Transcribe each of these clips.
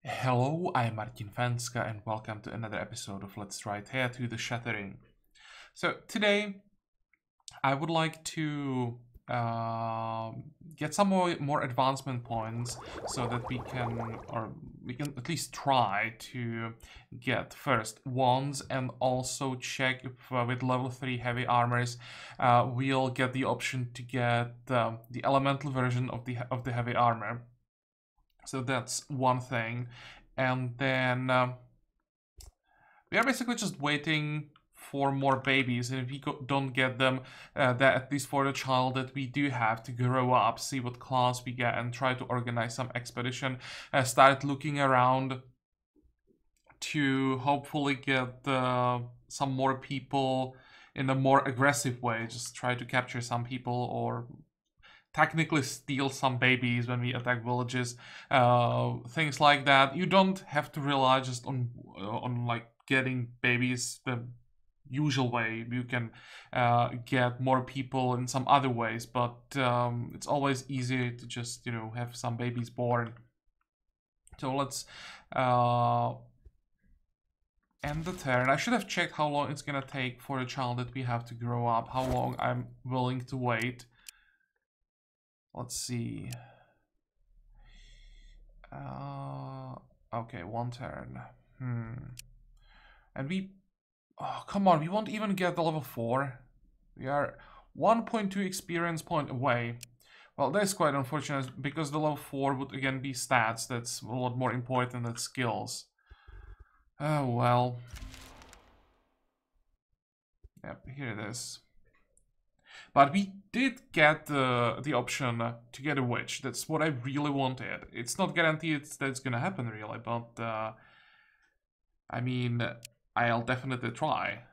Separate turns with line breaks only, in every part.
Hello, I'm Martin Fencka and welcome to another episode of Let's Try Thea to the Shattering. So today I would like to get some more advancement points so that we can at least try to get first wands and also check if with level 3 heavy armors we'll get the option to get the elemental version of the heavy armor. So that's one thing. And then we are basically just waiting for more babies. And if we don't get them, that at least for the child that we do have to grow up, see what class we get, and try to organize some expedition. Start looking around to hopefully get some more people in a more aggressive way. Just try to capture some people or technically steal some babies when we attack villages, things like that. You don't have to rely just on like getting babies the usual way. You can get more people in some other ways, but it's always easier to just have some babies born. So let's end the turn. I should have checked how long it's gonna take for a child that we have to grow up, how long I'm willing to wait. Let's see. Okay, one turn. And we... Oh, come on, we won't even get the level 4. We are 1.2 experience point away. Well, that's quite unfortunate, because the level 4 would again be stats. That's a lot more important than skills. Oh, well. Yep, here it is. But we did get the option to get a witch. That's what I really wanted. It's not guaranteed that it's gonna happen, really, but I mean, I'll definitely try.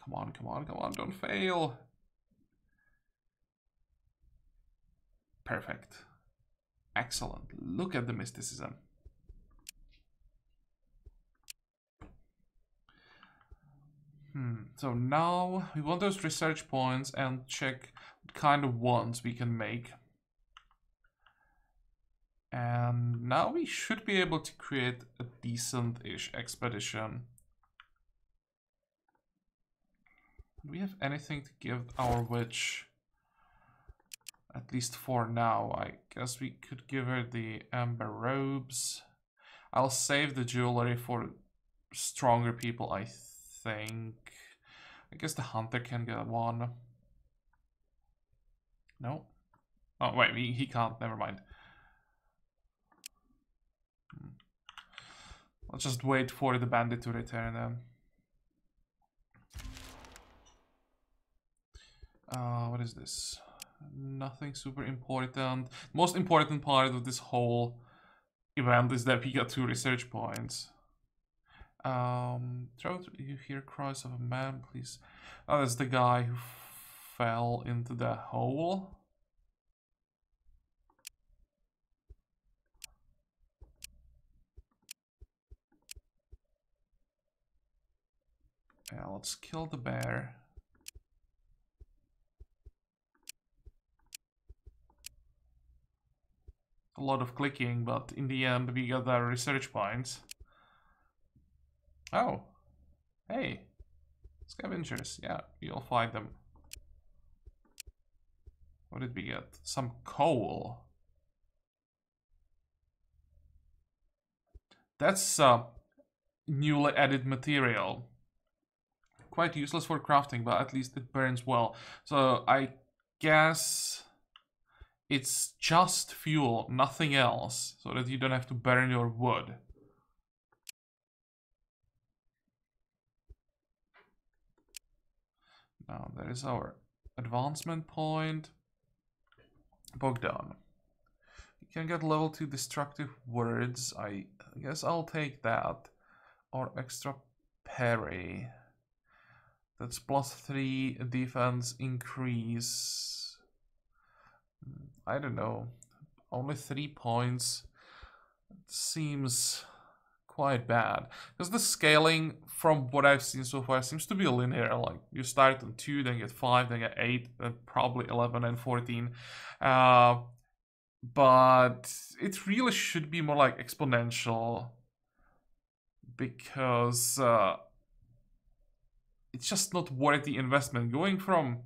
Come on, come on, come on, don't fail. Perfect. Excellent. Look at the mysticism. So now we want those research points and check what kind of wands we can make. And now we should be able to create a decent-ish expedition. Do we have anything to give our witch? At least for now. I guess we could give her the amber robes. I'll save the jewelry for stronger people, I think. I guess the hunter can get one. No? Oh, wait, he can't. Never mind. Let's just wait for the bandit to return then. What is this? Nothing super important. Most important part of this whole event is that we got 2 research points. You hear cries of a man, please. Oh, that's the guy who fell into the hole. Yeah, let's kill the bear. A lot of clicking, but in the end we got our research points. Oh, hey, scavengers. Yeah, we'll find them. What did we get? Some coal. That's newly added material. Quite useless for crafting, but at least it burns well. So I guess it's just fuel, nothing else, so that you don't have to burn your wood. Now there is our advancement point. Bogdan. You can get level 2 destructive words. I guess I'll take that. Or extra parry. That's +3 defense increase. I don't know. Only 3 points. It seems quite bad. Because the scaling, from what I've seen so far, seems to be linear. Like, you start on 2, then get 5, then get 8, then probably 11 and 14. but it really should be more like exponential, because it's just not worth the investment. Going from,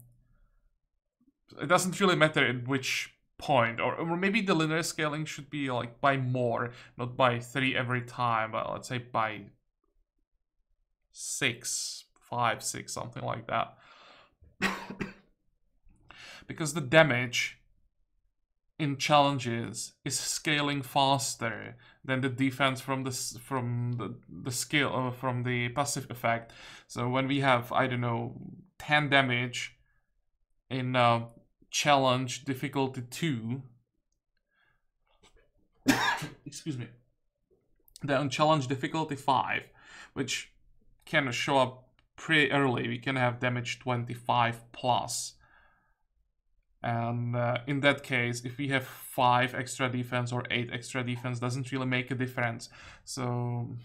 it doesn't really matter at which point, or maybe the linear scaling should be like by more, not by 3 every time, but let's say by 6, 5, 6, something like that. Because the damage in challenges is scaling faster than the defense from the skill, from the passive effect. So when we have, I don't know, 10 damage in challenge difficulty 2, excuse me, then on challenge difficulty 5, which can show up pretty early, we can have damage 25 plus. And in that case, if we have 5 extra defense or 8 extra defense, doesn't really make a difference. So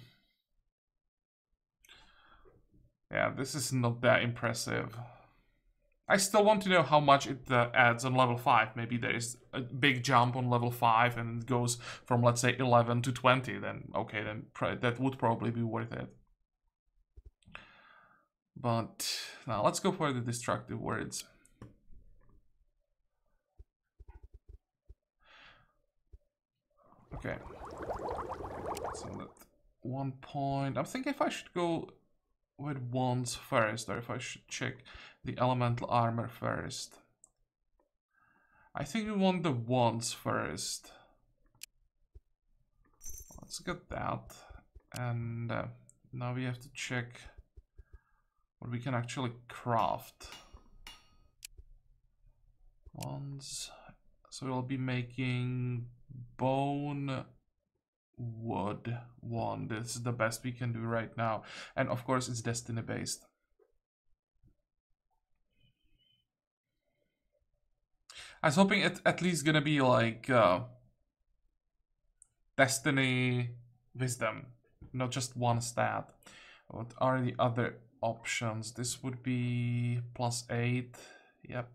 yeah, this is not that impressive. I still want to know how much it adds on level 5. Maybe there is a big jump on level 5 and it goes from, let's say, 11 to 20. Then okay, then that would probably be worth it. But now let's go for the destructive words. Okay. So that 1 point. I'm thinking if I should go with wands first, or if I should check the elemental armor first. I think we want the wands first. Let's get that. And now we have to check what we can actually craft. Wands. So we'll be making bone wood wand. This is the best we can do right now. And of course it's destiny based. I was hoping it's at least gonna be like destiny wisdom, not just one stat. What are the other options? This would be +8. Yep.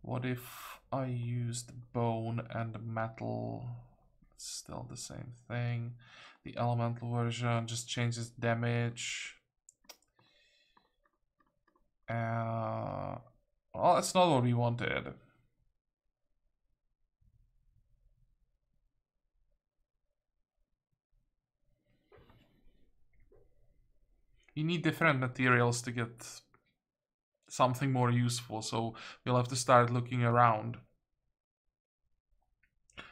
What if I used bone and metal? It's still the same thing. The elemental version just changes damage. Well, that's not what we wanted. You need different materials to get something more useful, so we'll have to start looking around.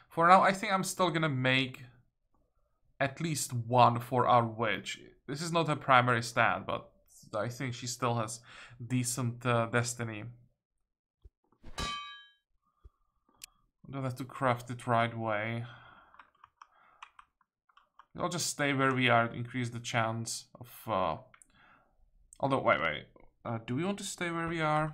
For now, I think I'm still gonna make at least one for our witch. This is not her primary stat, but I think she still has decent destiny. Don't have to craft it right away. I'll just stay where we are, increase the chance of... Although, wait. Do we want to stay where we are?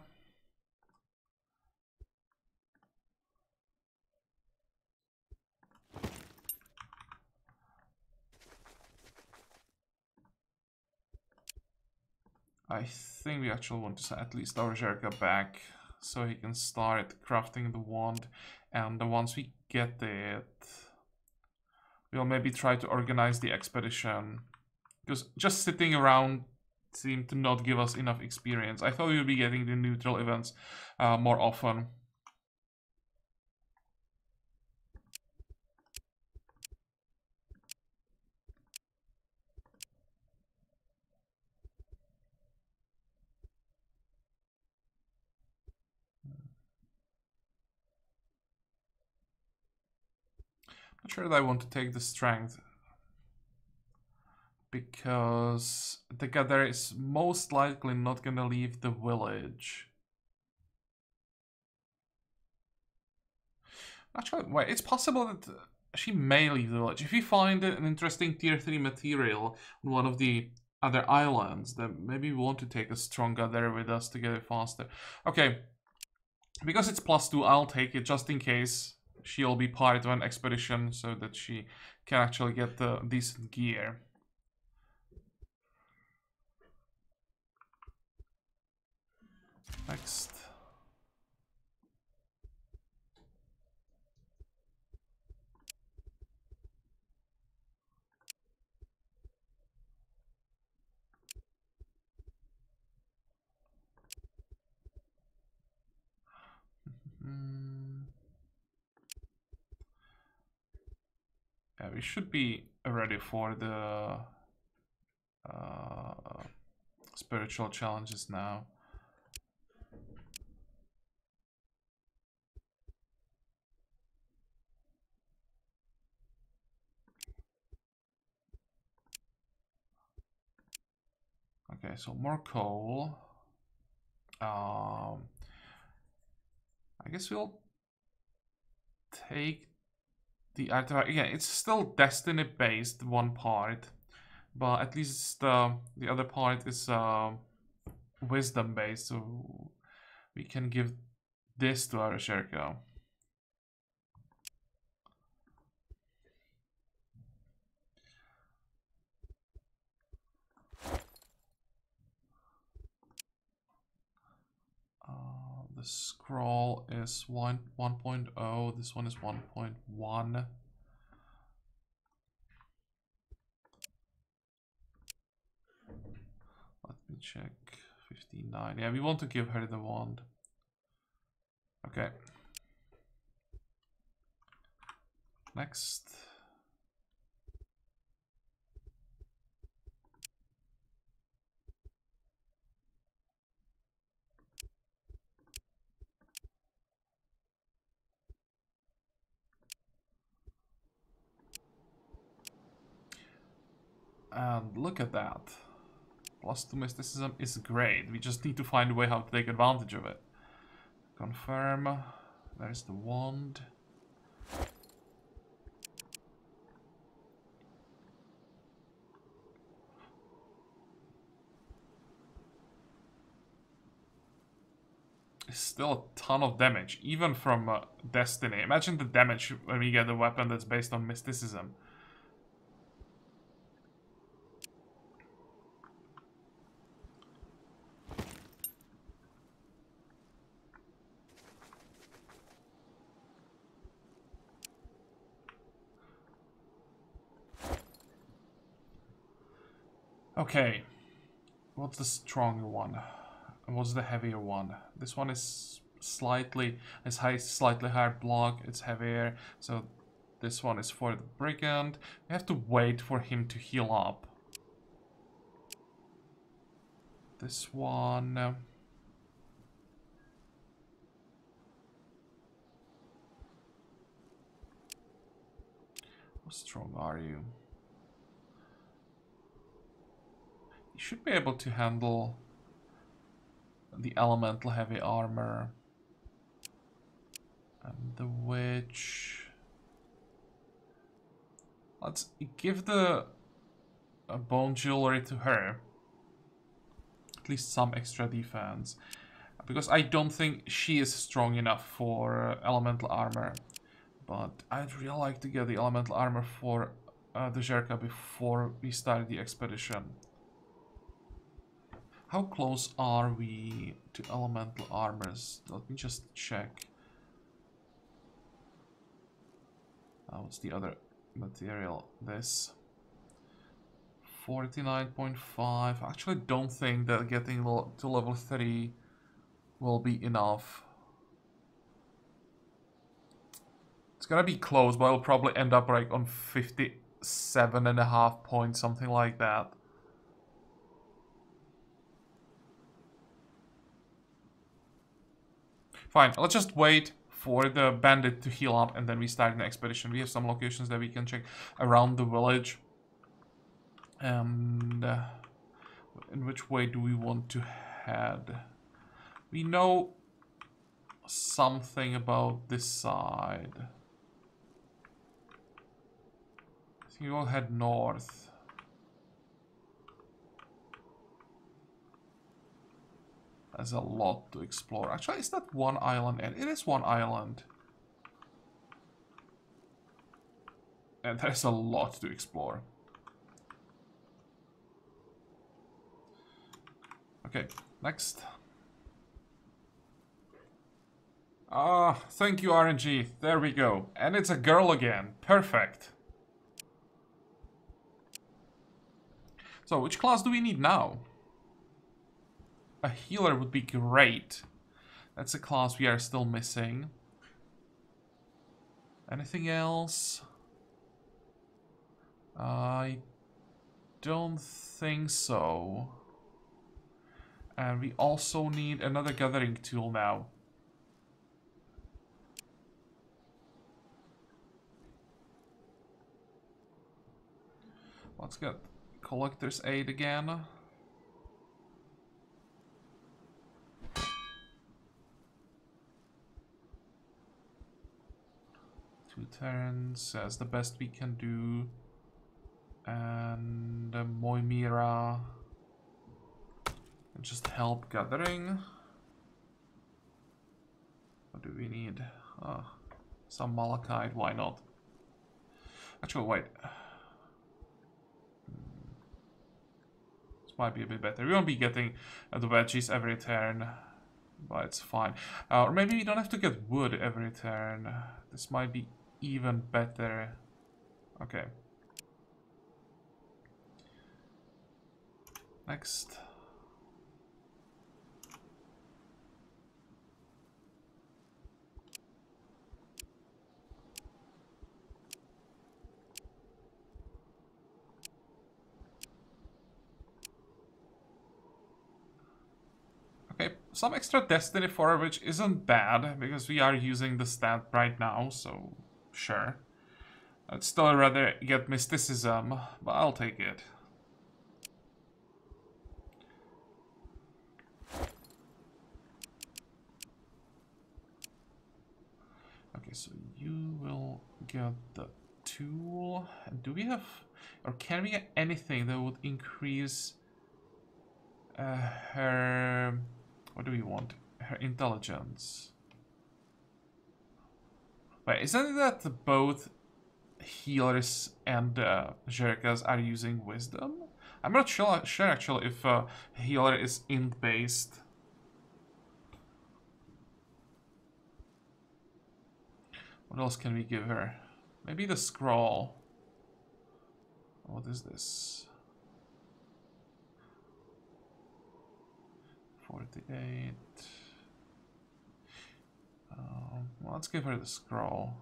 I think we actually want to send at least our Jerka back so he can start crafting the wand. And once we get it, we'll maybe try to organize the expedition. Because just sitting around seemed to not give us enough experience. I thought we would be getting the neutral events more often. Not sure that I want to take the strength, because the gatherer is most likely not gonna leave the village. Actually, wait, it's possible that she may leave the village. If we find an interesting tier 3 material on one of the other islands, then maybe we want to take a strong gatherer with us to get it faster. Okay, because it's +2, I'll take it just in case she'll be part of an expedition so that she can actually get the decent gear. Next. Yeah, we should be ready for the spiritual challenges now. Okay, so more coal. I guess we'll take the artifact. Again, it's still destiny based, one part, but at least the other part is wisdom based, so we can give this to our Sherko. The scroll is 1.0, this one is 1.1. Let me check. 59. Yeah, we want to give her the wand. Okay. Next. And look at that. Plus 2 mysticism is great. We just need to find a way how to take advantage of it. Confirm. There's the wand. It's still a ton of damage, even from Destiny. Imagine the damage when we get a weapon that's based on mysticism. Okay, what's the stronger one? What's the heavier one? This one is slightly higher block. It's heavier, so this one is for the brigand. We have to wait for him to heal up. This one. How strong are you? You should be able to handle the elemental heavy armor. And the witch. Let's give the bone jewelry to her. At least some extra defense. Because I don't think she is strong enough for elemental armor. But I'd really like to get the elemental armor for the Jerka before we start the expedition. How close are we to elemental armors? Let me just check. What's the other material? This. 49.5. I actually don't think that getting to level 3 will be enough. It's gonna be close, but I'll probably end up like on 57.5 points, something like that. Fine, let's just wait for the bandit to heal up and then we start an expedition. We have some locations that we can check around the village. And in which way do we want to head? We know something about this side. I think we'll head north. There's a lot to explore. Actually, is that one island? And it is one island. And there's a lot to explore. Okay, next. Ah, thank you, RNG. There we go. And it's a girl again. Perfect. So, which class do we need now? A healer would be great. That's a class we are still missing. Anything else? I don't think so. And we also need another gathering tool now. Let's get collector's aid again. 2 turns as the best we can do. And Moimira. And just help gathering. What do we need? Some malachite, why not? Actually, wait. This might be a bit better. We won't be getting the veggies every turn, but it's fine. Or maybe we don't have to get wood every turn. This might be even better. Okay. Next. Okay, some extra destiny for which isn't bad, because we are using the stat right now, so sure. I'd still rather get mysticism, but I'll take it. Okay, so you will get the tool. And do we have, or can we get anything that would increase her, what do we want? Her intelligence. Wait, isn't it that both healers and Jerkas are using wisdom? I'm not sure actually if healer is int based. What else can we give her? Maybe the scroll. What is this? 48. Well, let's give her the scroll.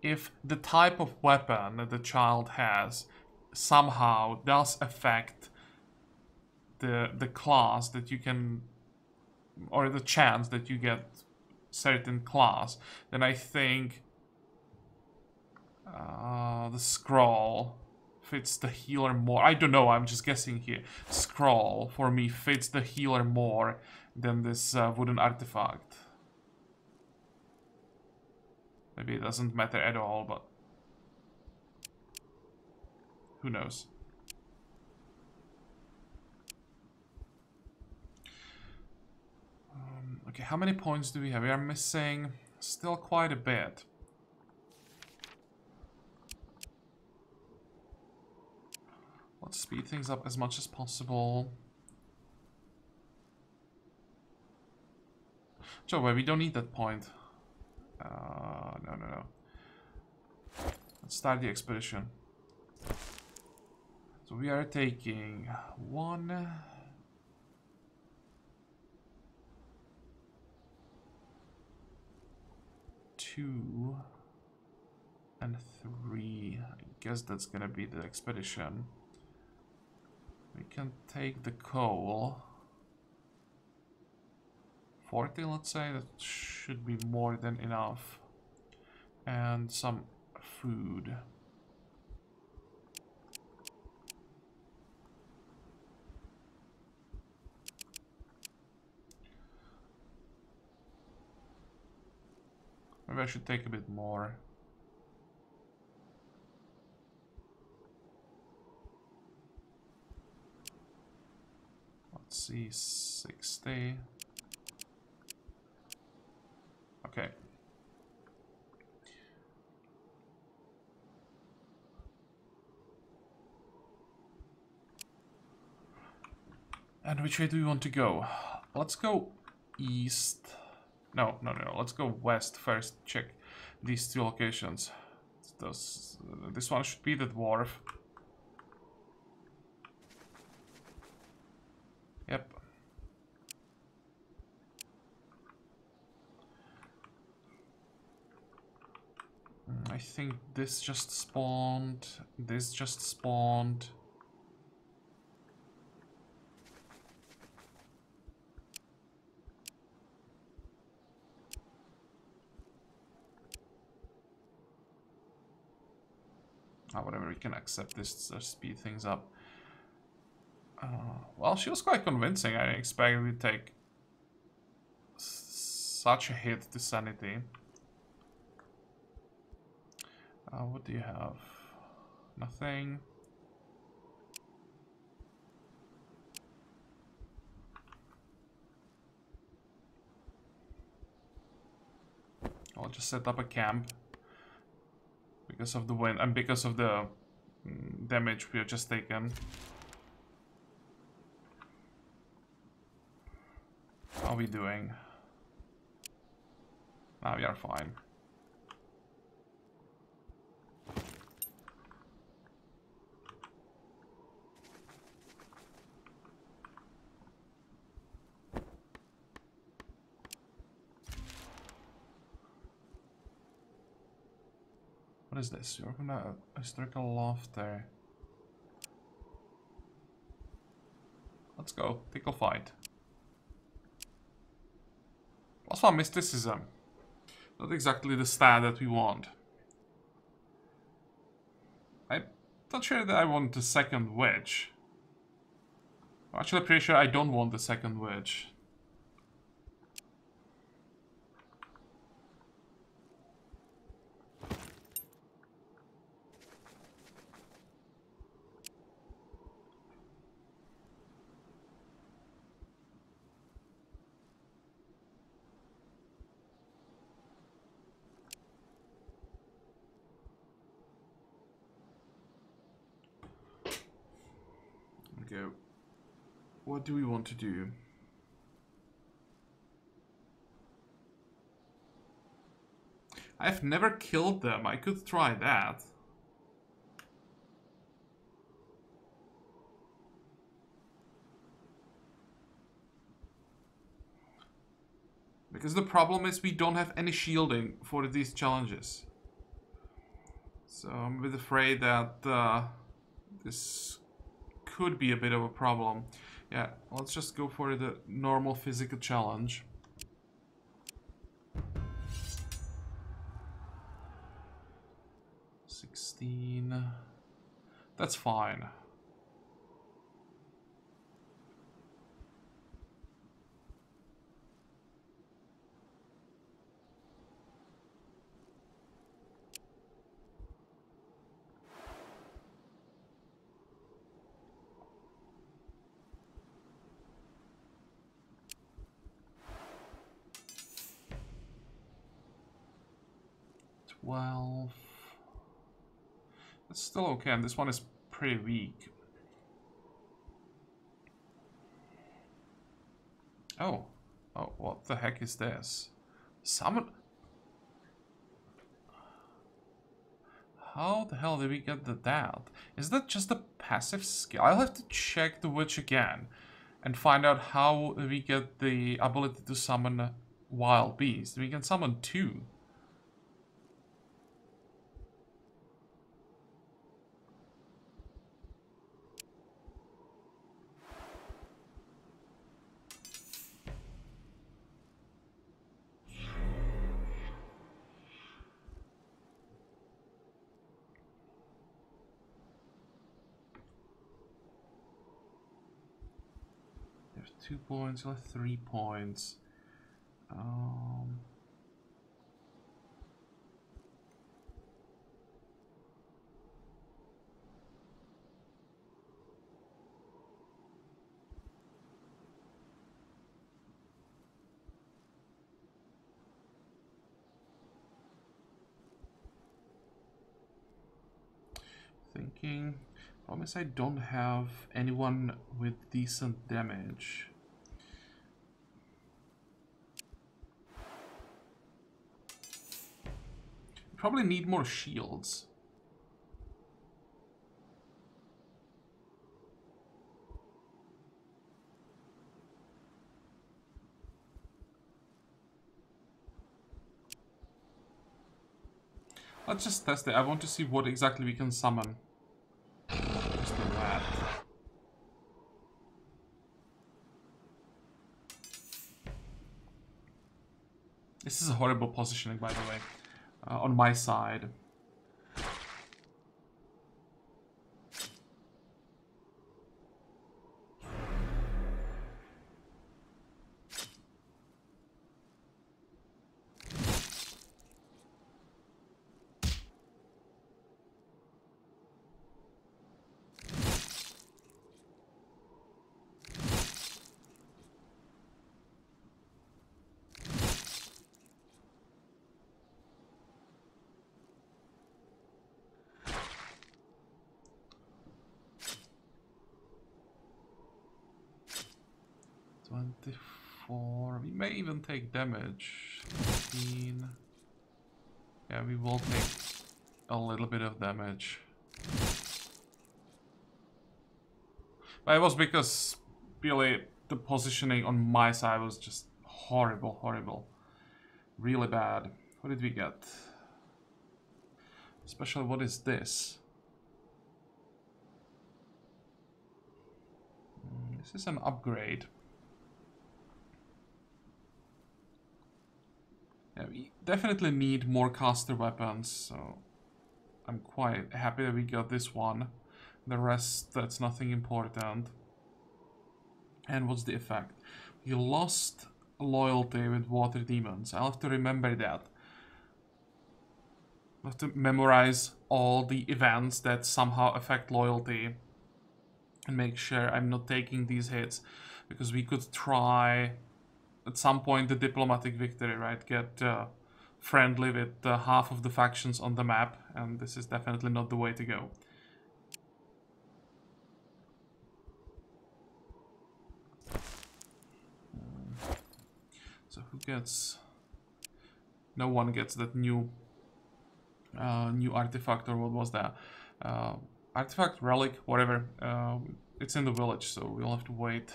If the type of weapon that the child has somehow does affect the class that you can, or the chance that you get certain class, then I think the scroll fits the healer more. I don't know, I'm just guessing here. Scroll, for me, fits the healer more than this wooden artifact. Maybe it doesn't matter at all, but who knows. Okay, how many points do we have? We are missing still quite a bit. Let's speed things up as much as possible. So, wait, we don't need that point. No. Let's start the expedition. So we are taking 1, 2, and 3. I guess that's gonna be the expedition. We can take the coal. 40, let's say. That should be more than enough. And some food. Maybe I should take a bit more. Let's see, 60. Okay. And which way do we want to go? Let's go east. No. Let's go west first. Check these two locations. This one should be the dwarf. Yep. I think this just spawned. This just spawned. Whatever, we can accept this to speed things up. Well, she was quite convincing. I didn't expect we'd take such a hit to sanity. What do you have? Nothing. I'll just set up a camp. Because of the wind and because of the damage we have just taken. How are we doing? We are fine. What is this? You're gonna historical laughter. Let's go. Tickle fight. +1 mysticism. Not exactly the stat that we want. I'm not sure that I want the second witch. I'm actually pretty sure I don't want the second witch. Okay. What do we want to do? I've never killed them. I could try that. Because the problem is we don't have any shielding for these challenges. So I'm a bit afraid that this could be a bit of a problem. Yeah, let's just go for the normal physical challenge. $16. That's fine. That's still okay, and this one is pretty weak. Oh, what the heck is this? Summon? How the hell did we get that? Is that just a passive skill? I'll have to check the witch again and find out how we get the ability to summon wild beasts. We can summon 2. There's 2 points, or 3 points. Thinking. Promise I don't have anyone with decent damage. Probably need more shields. Let's just test it. I want to see what exactly we can summon. Just a rat. This is a horrible positioning, by the way, on my side. We may even take damage. 15. Yeah, we will take a little bit of damage. But it was because really the positioning on my side was just horrible, horrible. Really bad. What did we get? Especially, what is this? This is an upgrade. Yeah, we definitely need more caster weapons, so I'm quite happy that we got this one. The rest, that's nothing important. And what's the effect? We lost loyalty with water demons. I'll have to remember that. I have to memorize all the events that somehow affect loyalty and make sure I'm not taking these hits, because we could try at some point the diplomatic victory, right? Get friendly with half of the factions on the map, and this is definitely not the way to go. So who gets... No one gets that new artifact, or what was that? Artifact, relic, whatever. It's in the village, so we'll have to wait.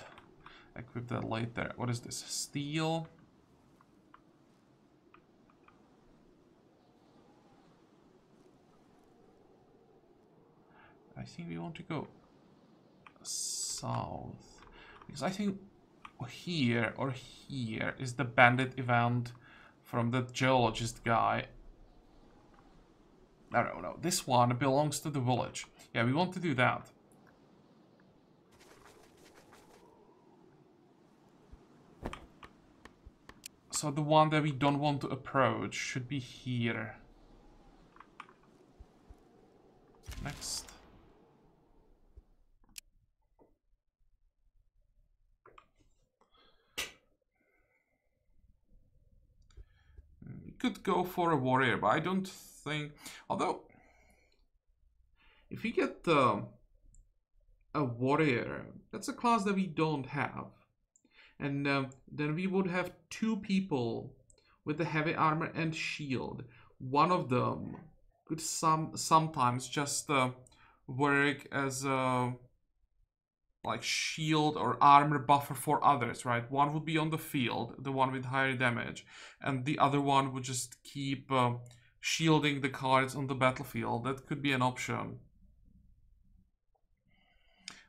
Equip that later. What is this? Steel. I think we want to go south, because I think here or here is the bandit event from the geologist guy. No. This one belongs to the village. Yeah, we want to do that. So the one that we don't want to approach should be here. Next. We could go for a warrior, but I don't think... Although, if we get a warrior, that's a class that we don't have. And then we would have two people with the heavy armor and shield. One of them could sometimes just work as a like shield or armor buffer for others, right? One would be on the field, the one with higher damage, and the other one would just keep shielding the cards on the battlefield. That could be an option.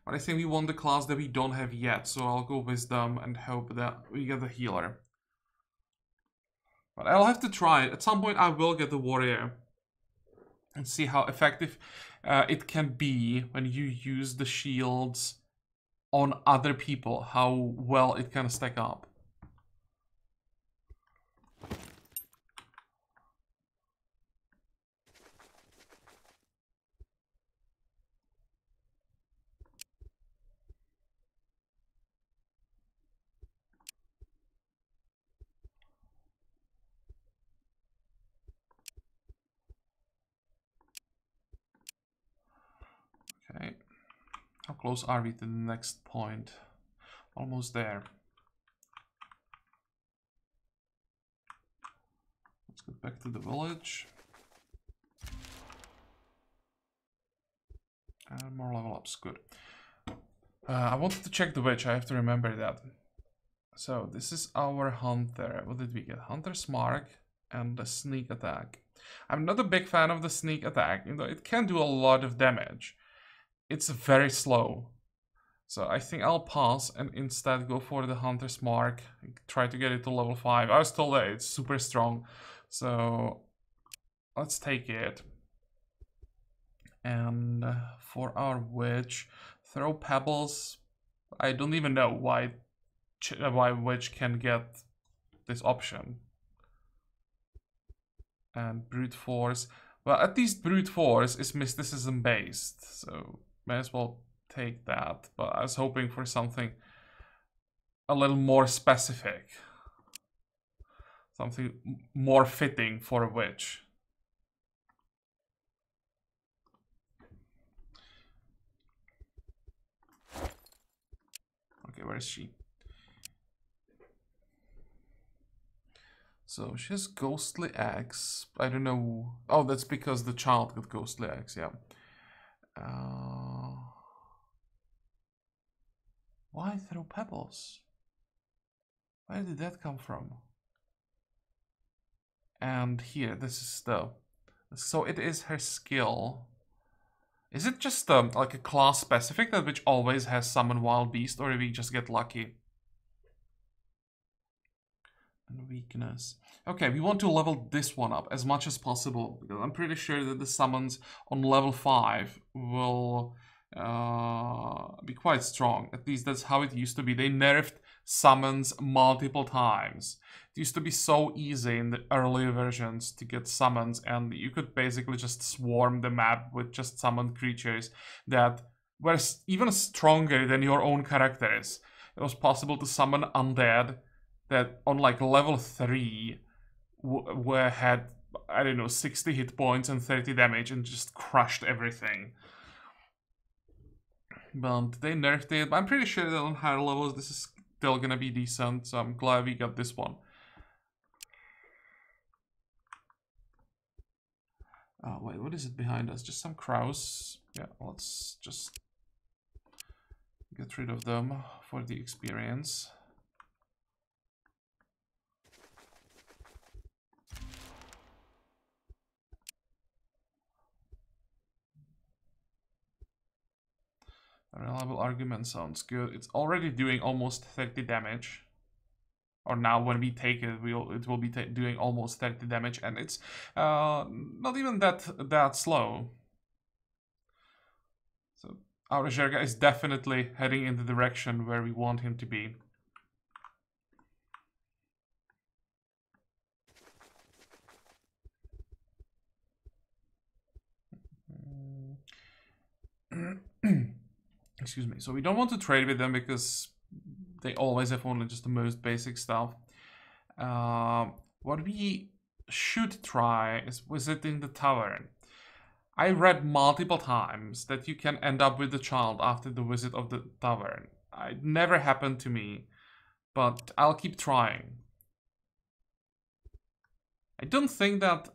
But I think we want the class that we don't have yet, so I'll go Wisdom and hope that we get the healer. But I'll have to try it. At some point I will get the warrior and see how effective it can be when you use the shields on other people, how well it can stack up. Okay. How close are we to the next point? Almost there. Let's get back to the village. And more level ups, good. I wanted to check the witch, I have to remember that. So this is our hunter. What did we get? Hunter's mark and the sneak attack. I'm not a big fan of the sneak attack, you know, it can do a lot of damage. It's very slow. So I think I'll pass and instead go for the hunter's mark. Try to get it to level 5. I was told that it's super strong. So let's take it. And for our witch, throw pebbles. I don't even know why witch can get this option. And brute force. Well, at least brute force is mysticism based, so may as well take that. But I was hoping for something a little more specific. Something more fitting for a witch. Okay, where is she? So she has ghostly eggs. I don't know. Oh, that's because the child got ghostly eggs, yeah. Why throw pebbles? Where did that come from? And here, this is the... So it is her skill. Is it just like a class specific that which always has summon wild beast, or do we just get lucky? And weakness. Okay, we want to level this one up as much as possible, because I'm pretty sure that the summons on level 5 will be quite strong. At least that's how it used to be. They nerfed summons multiple times. It used to be so easy in the earlier versions to get summons, and you could basically just swarm the map with just summoned creatures that were even stronger than your own characters. It was possible to summon undead that on like level 3 had, I don't know, 60 hit points and 30 damage and just crushed everything. But they nerfed it. I'm pretty sure that on higher levels this is still gonna be decent, so I'm glad we got this one. Wait, what is it behind us? Just some crows. Yeah, let's just get rid of them for the experience. A reliable argument sounds good. It's already doing almost 30 damage. Or now when we take it, it will be doing almost 30 damage, and it's not even that slow. So our Zherga is definitely heading in the direction where we want him to be. Excuse me. So we don't want to trade with them because they always have only just the most basic stuff. What we should try is visiting the tavern. I read multiple times that you can end up with the child after the visit of the tavern. It never happened to me, but I'll keep trying. I don't think that...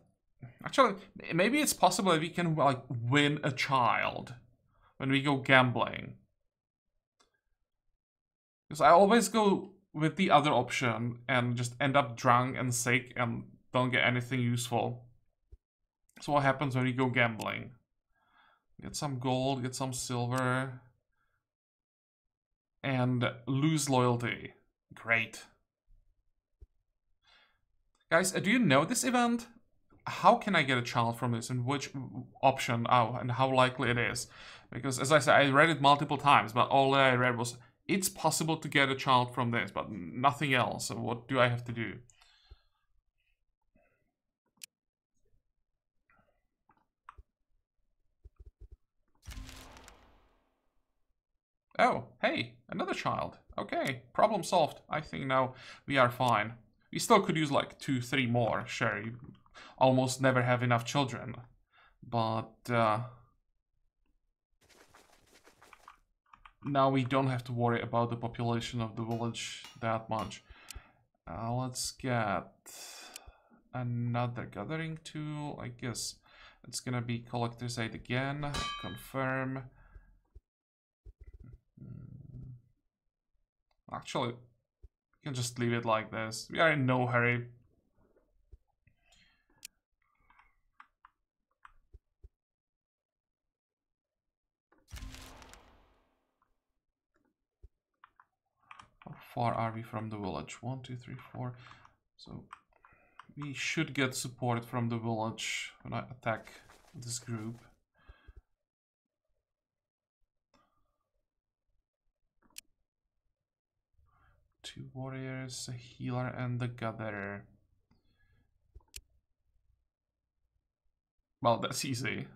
Actually, maybe it's possible that we can like win a child when we go gambling. Because I always go with the other option and just end up drunk and sick and don't get anything useful. So what happens when we go gambling? Get some gold, get some silver, and lose loyalty. Great. Guys, do you know this event? How can I get a child from this, and which option, and how likely it is? Because as I said, I read it multiple times, but all I read was it's possible to get a child from this, but nothing else. So what do I have to do? Oh, hey, another child. Okay, problem solved. I think now we are fine. We still could use like 2, 3 more. Sure, you almost never have enough children. But, now we don't have to worry about the population of the village that much. Let's get another gathering tool. I guess it's gonna be collector's aid again. Confirm. Actually, we can just leave it like this. We are in no hurry. How far are we from the village? 1, 2, 3, 4. So we should get support from the village when I attack this group. Two warriors, a healer, and the gatherer. Well, that's easy.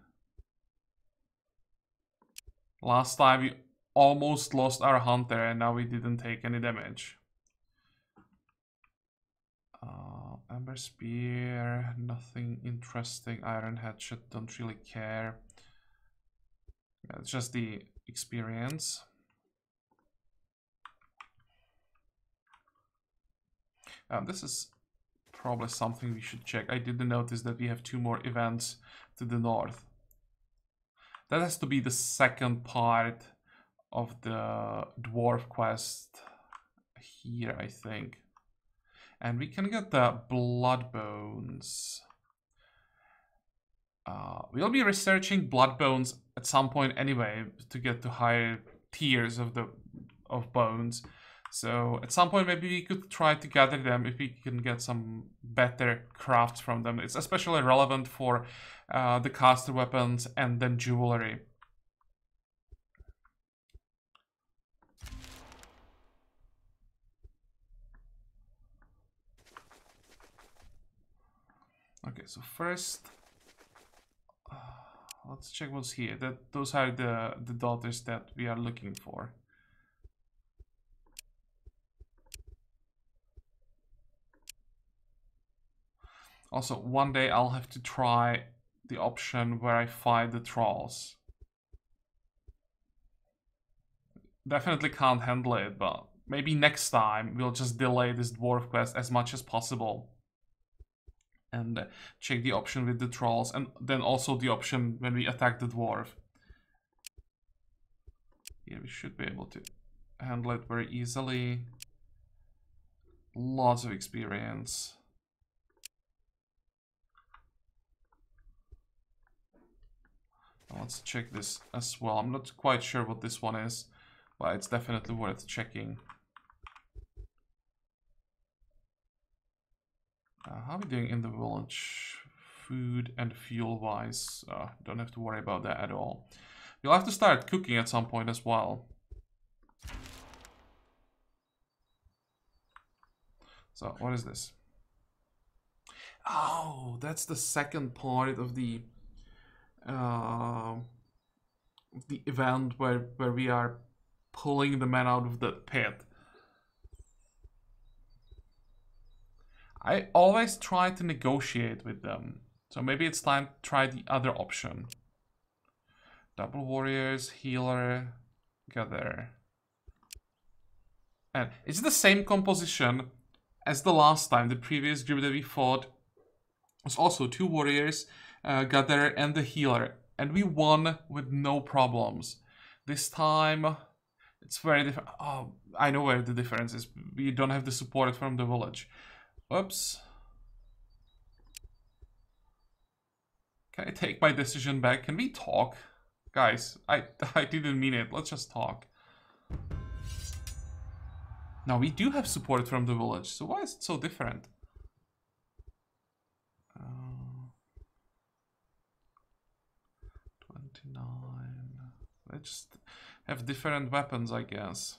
Last time we almost lost our hunter and now we didn't take any damage. Ember Spear, nothing interesting. Iron Hatchet, don't really care. Yeah, it's just the experience. This is probably something we should check. I didn't notice that we have 2 more events to the north. That has to be the second part of the dwarf quest here, I think. And we can get the blood bones. We'll be researching blood bones at some point anyway to get to higher tiers of bones. So at some point maybe we could try to gather them if we can get some better crafts from them. It's especially relevant for the caster weapons and then jewelry. Okay, so first, let's check what's here. Those are the daughters that we are looking for. Also, one day I'll have to try the option where I fight the trolls. Definitely can't handle it, but maybe next time we'll just delay this dwarf quest as much as possible. And check the option with the trolls, and then also the option when we attack the dwarf. Here we should be able to handle it very easily. Lots of experience. Let's check this as well. I'm not quite sure what this one is, but it's definitely worth checking. How are we doing in the village? Food and fuel wise, don't have to worry about that at all. You'll have to start cooking at some point as well. So what is this? Oh, that's the second part of the event where we are pulling the men out of the pit. I always try to negotiate with them, so maybe it's time to try the other option. Double warriors, healer, gather. And it's the same composition as the last time. The previous group that we fought was also 2 warriors, gatherer, and the healer, and we won with no problems. This time it's very different. Oh, I know where the difference is. We don't have the support from the village. Oops. Can I take my decision back? Can we talk? Guys, I didn't mean it. Let's just talk. Now we do have support from the village, so why is it so different? 29. They just have different weapons, I guess.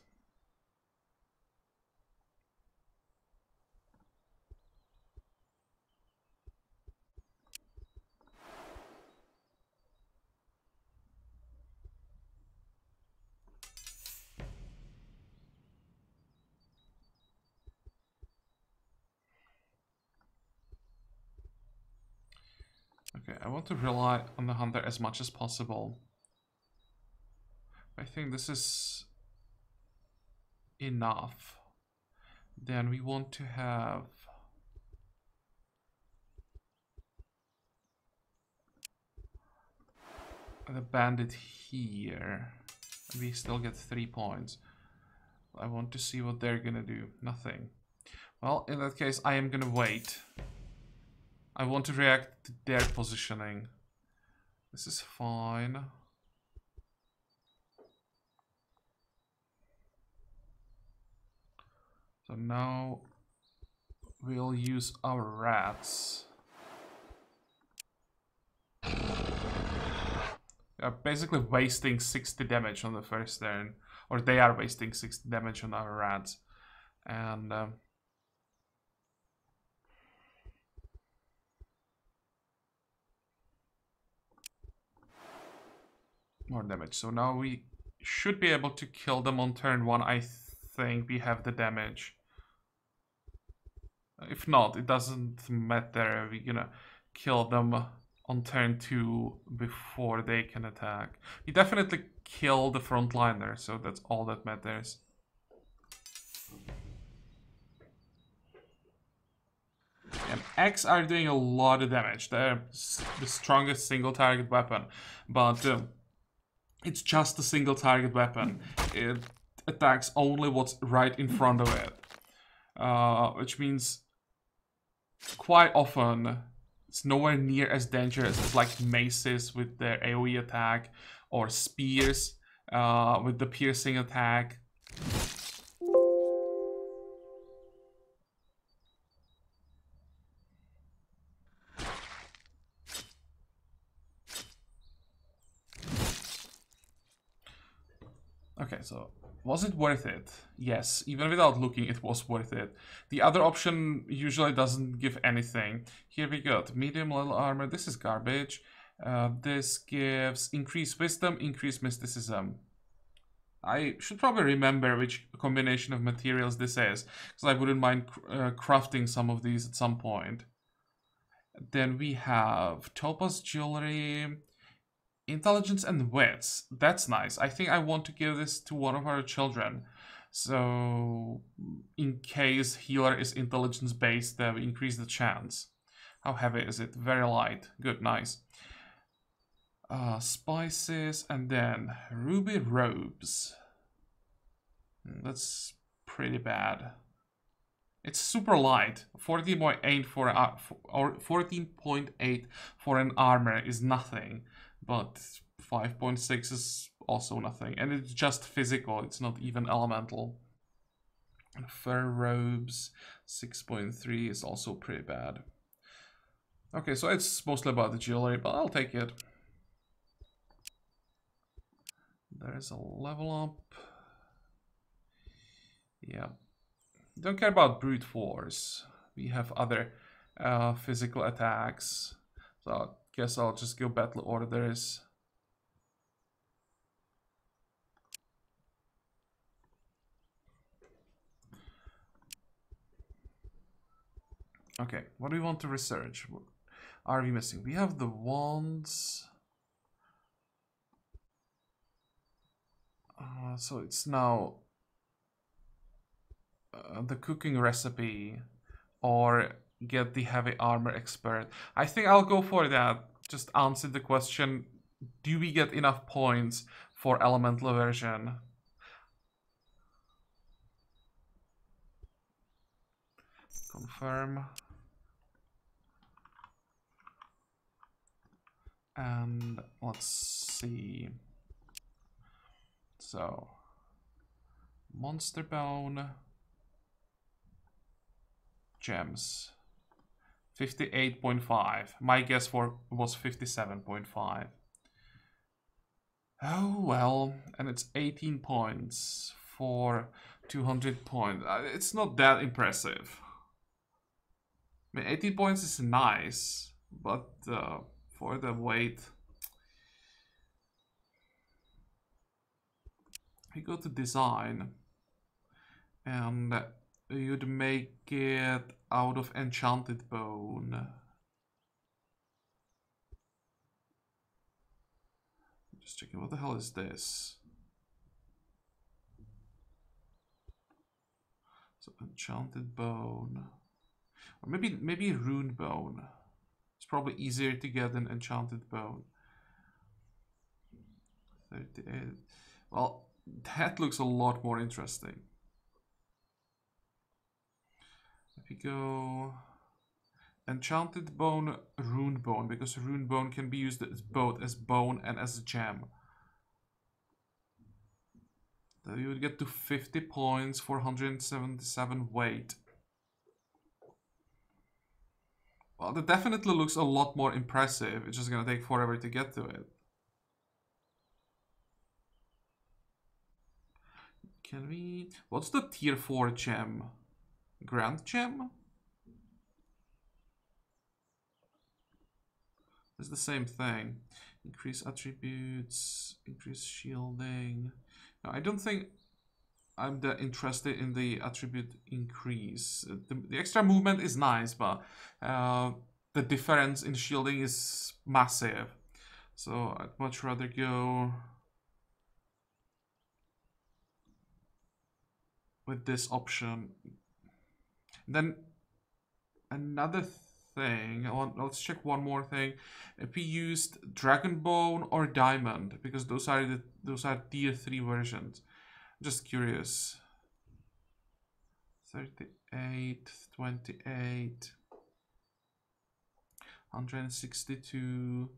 Okay, I want to rely on the hunter as much as possible. I think this is enough, then we want to have the bandit here. We still get 3 points. I want to see what they're gonna do. Nothing. Well, in that case, I am gonna wait. I want to react to their positioning. This is fine. So now we'll use our rats. We are basically wasting 60 damage on the first turn. Or they are wasting 60 damage on our rats. And more damage. So now we should be able to kill them on turn 1. I think we have the damage. If not, it doesn't matter. We're gonna kill them on turn 2 before they can attack. We definitely kill the frontliner, so that's all that matters. And X are doing a lot of damage. They're the strongest single target weapon, but it's just a single target weapon. It attacks only what's right in front of it, which means quite often it's nowhere near as dangerous as like maces with their AoE attack or spears with the piercing attack. Okay, so was it worth it? Yes, even without looking, it was worth it. The other option usually doesn't give anything. Here we got medium level armor. This is garbage. This gives increased wisdom, increased mysticism. I should probably remember which combination of materials this is, because I wouldn't mind crafting some of these at some point. Then we have topaz jewelry. Intelligence and wits. That's nice. I think I want to give this to one of our children. So, in case healer is intelligence based, we increase the chance. How heavy is it? Very light. Good, nice. Spices and then ruby robes. That's pretty bad. It's super light. 14.8 for or 14.8 for an armor is nothing. But 5.6 is also nothing. And it's just physical, it's not even elemental. Fur robes, 6.3 is also pretty bad. Okay, so it's mostly about the jewelry, but I'll take it. There's a level up. Yeah. Don't care about brute force. We have other physical attacks. So I guess I'll just go battle orders. Okay, what do we want to research? What are we missing? We have the wands. So it's now the cooking recipe or get the heavy armor expert. I think I'll go for that. Just answer the question, do we get enough points for elemental version? Confirm. And let's see. So, monster bone. Gems. 58.5. My guess was 57.5. Oh well, and it's 18 points for 200 points. It's not that impressive. I mean, 18 points is nice, but for the weight, we go to design, and you'd make it out of enchanted bone. Just checking, what the hell is this? So enchanted bone. Or maybe rune bone. It's probably easier to get an enchanted bone. 38. Well, that looks a lot more interesting. If we go enchanted bone, rune bone, because rune bone can be used as both as bone and as a gem. Then you would get to 50 points, 477 weight. Well, that definitely looks a lot more impressive. It's just gonna take forever to get to it. Can we... What's the tier 4 gem? Grand gem? It's the same thing. Increase attributes, increase shielding. No, I don't think I'm that interested in the attribute increase. The extra movement is nice, but the difference in shielding is massive. So I'd much rather go with this option. Then another thing, let's check one more thing. If we used Dragon Bone or Diamond, because those are tier 3 versions. Just curious. 38, 28, 162.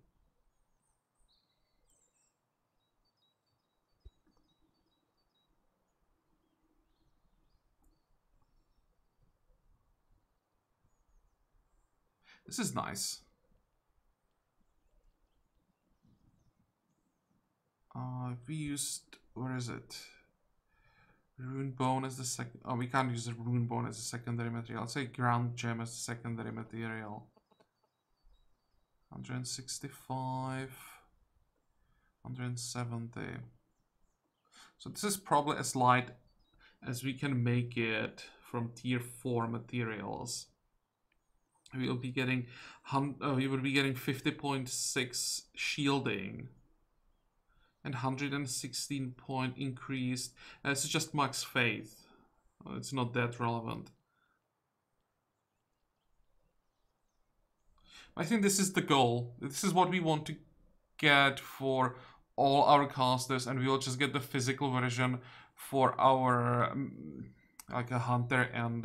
This is nice. We used, where is it? Rune bone as the second. Oh, we can't use a rune bone as a secondary material. I'll say ground gem as a secondary material. 165, 170. So this is probably as light as we can make it from tier 4 materials. We will be getting 50.6 shielding and 116 point increased. It's just max faith. It's not that relevant. I think this is the goal. This is what we want to get for all our casters, and we will just get the physical version for our like a hunter and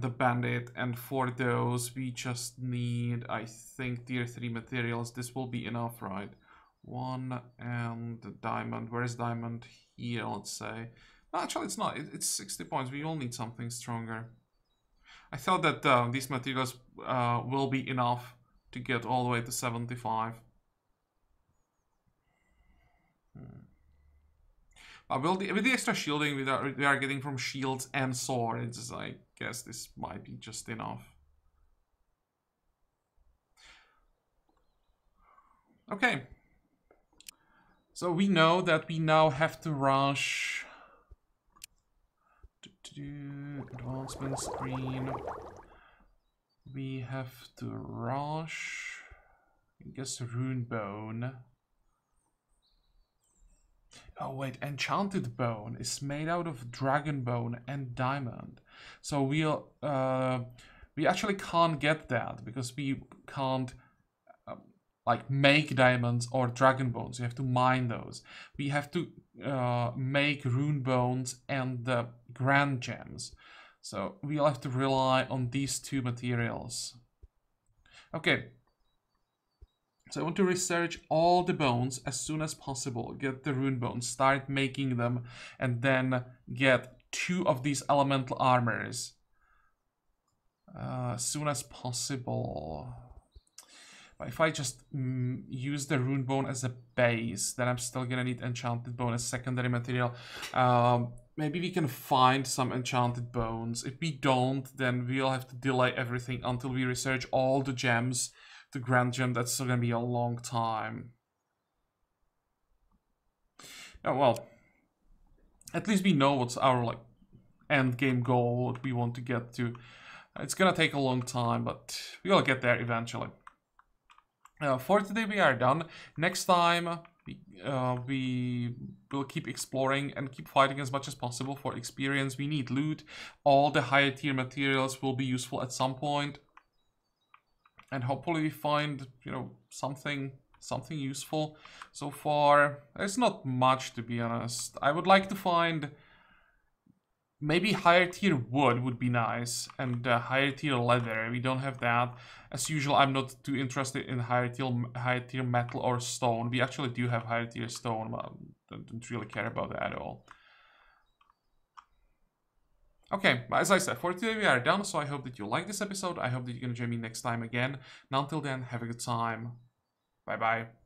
the bandit, and for those we just need, I think, tier 3 materials. This will be enough, right? 1 and diamond. Where is diamond? Here, let's say. No, actually it's not. It's 60 points. We all need something stronger. I thought that these materials will be enough to get all the way to 75. With the extra shielding we are getting from shields and swords, I guess this might be just enough. Okay. So we know that we now have to rush. Advancement screen. We have to rush. I guess rune bone. Oh wait, enchanted bone is made out of dragon bone and diamond. So we actually can't get that because we can't like make diamonds or dragon bones. You have to mine those. We have to make rune bones and the grand gems. So we'll have to rely on these two materials. Okay. So I want to research all the bones as soon as possible. Get the rune bones, start making them, and then get 2 of these elemental armors as soon as possible. But if I just use the rune bone as a base, then I'm still gonna need enchanted bone as secondary material. Maybe we can find some enchanted bones. If we don't, then we'll have to delay everything until we research all the gems. The grand gem, that's still gonna be a long time. Oh well, at least we know what's our like end game goal, what we want to get to. It's gonna take a long time, but we'll get there eventually. For today we are done. Next time we will keep exploring and keep fighting as much as possible for experience. We need loot. All the higher tier materials will be useful at some point. And hopefully we find, something useful. So far, there's not much, to be honest. I would like to find maybe higher tier wood would be nice, and higher tier leather. We don't have that. As usual, I'm not too interested in higher tier metal or stone. We actually do have higher tier stone, but I don't really care about that at all. Okay, but as I said, for today we are done, so I hope that you like this episode. I hope that you're gonna join me next time again. And until then, have a good time. Bye-bye.